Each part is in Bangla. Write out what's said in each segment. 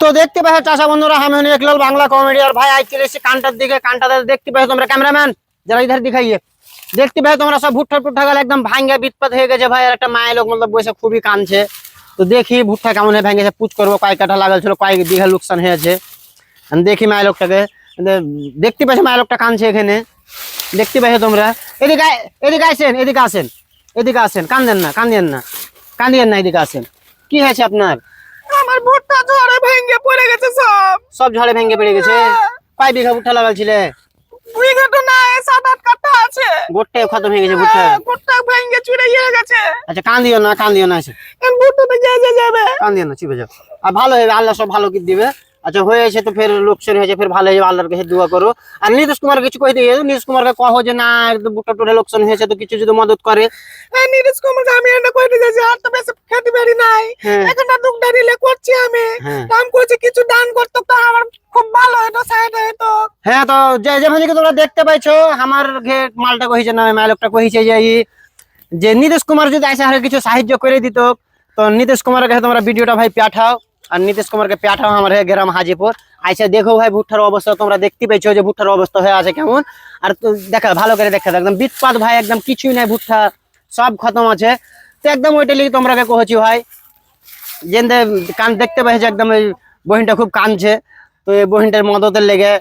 তো দেখতে পাচ্ছ চাষা বন্ধুরা, আমি একলাল বাংলা কমেডি আর ভাই আজকে এসে কানটার দিকে, কানটা দেখতে পাচ্ছ তোমরা ক্যামেরাম্যান যারা ইধার দিখাইয়ে দেখতে পাচ্ছ তোমরা সব ভুট্টা টুট্টা গেলে একদম ভাঙ্গা বিৎপাত হয়ে গেছে ভাই। আর একটা মায়ের লোক মতলব বসে খুবই কানছে। তো দেখি ভুট্টা কেমন হয়ে ভেঙেছে, পুচ করবো কয়েক কাঠা লাগাল ছিল, কয়েক বিঘা লোকসান হয়েছে। দেখি মায়ের লোকটাকে, দেখতে পাচ্ছ মায়ের লোকটা কানছে এখানে, দেখতে পাচ্ছ তোমরা। এদিকে এদিকে আসেন, এদিকে আসেন, এদিকে আসেন, কান্দেন না, কান্দিয়েন না, কান্দিয়েন না, এদিকে আসেন। কি হয়েছে আপনার? আমার ভুট্টা ঝড়ে ভেঙে পড়ে গেছে সব। সব ঝড়ে ভেঙে পড়ে গেছে? কয় বিঘা ভুট্টা লাগালছিলে? বিঘা তো না, 7-8 কাঠা আছে। গোটটাই খতম হয়ে গেছে ভুট্টা? ভুট্টা ভেঙে চুরে গেছে। আচ্ছা কান্দিও না, কান্দিও না, এসে ভুট্টাটা যাবে। কান্দিও না, চিপে যাও। আর ভালো হবে, আল্লাহ সব ভালো কি দিবে। আচ্ছা হয়েছে তো ফের লোকসান হয়েছে, ফের ভালো হয়ে যাবে, আল্লাহর কাছে দোয়া করো। আর নীতিশ কুমার কিছু কই দিয়ে, নীতিশ কুমারকে কহ যে না একদম ভুট্টা টুটে লোকসান হয়েছে, তো কিছু যদি মদত করে। নীতিশ কুমারকে আমি এটা কইতে যাচ্ছি, আর তো বেশি খেতে পারি নাই। এখন দুঃখ দাঁড়িয়ে করছি আমি। দাম করছি কিছু দান করতে তো আমার খুব ভালো হতো, সাইডে হতো। হ্যাঁ, তো যে যেখানে তোমরা দেখতে পাইছো আমার মালটা কইছে না, মালকটা কইছে যে নীতিশ কুমার যদি আসে আর কিছু সাহায্য করে দিত, তো নীতিশ কুমারের কাছে তোমরা ভিডিওটা ভাই পাঠাও। আর নীতিশ কুমারকে পাঠাও আমার গ্রাম হাজিপুর, আইসা দেখো ভাই ভুট্টার অবস্থা তোমরা দেখতে পেয়েছো যে ভুট্টার অবস্থা হয়ে আছে কেমন। আর দেখা ভালো করে দেখা একদম বিৎপাত ভাই, একদম কিছুই নাই, ভুট্টা সব খতম আছে। তো একদম ওইটা লিখে তোমরা কহছি ভাই, যে কান দেখতে পাইছে একদম এই বহিনটা খুব কানছে। তো এই বহিনটার মদতের লেগে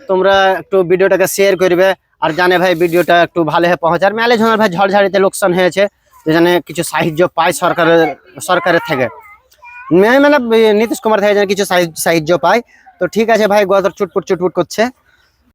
তোমরা একটু ভিডিওটাকে শেয়ার করবে। আর জানে ভাই ভিডিওটা একটু ভালো হয়ে পৌঁছার মেলে ঝোনার ভাই ঝড়ঝাড়িতে লোকসান হয়েছে, যেখানে কিছু সাহায্য পায় সরকারের থেকে, মানে নীতিশ কুমার থেকে যেন কিছু সাহায্য পায়। তো ঠিক আছে ভাই, গদর চুটপুট করছে।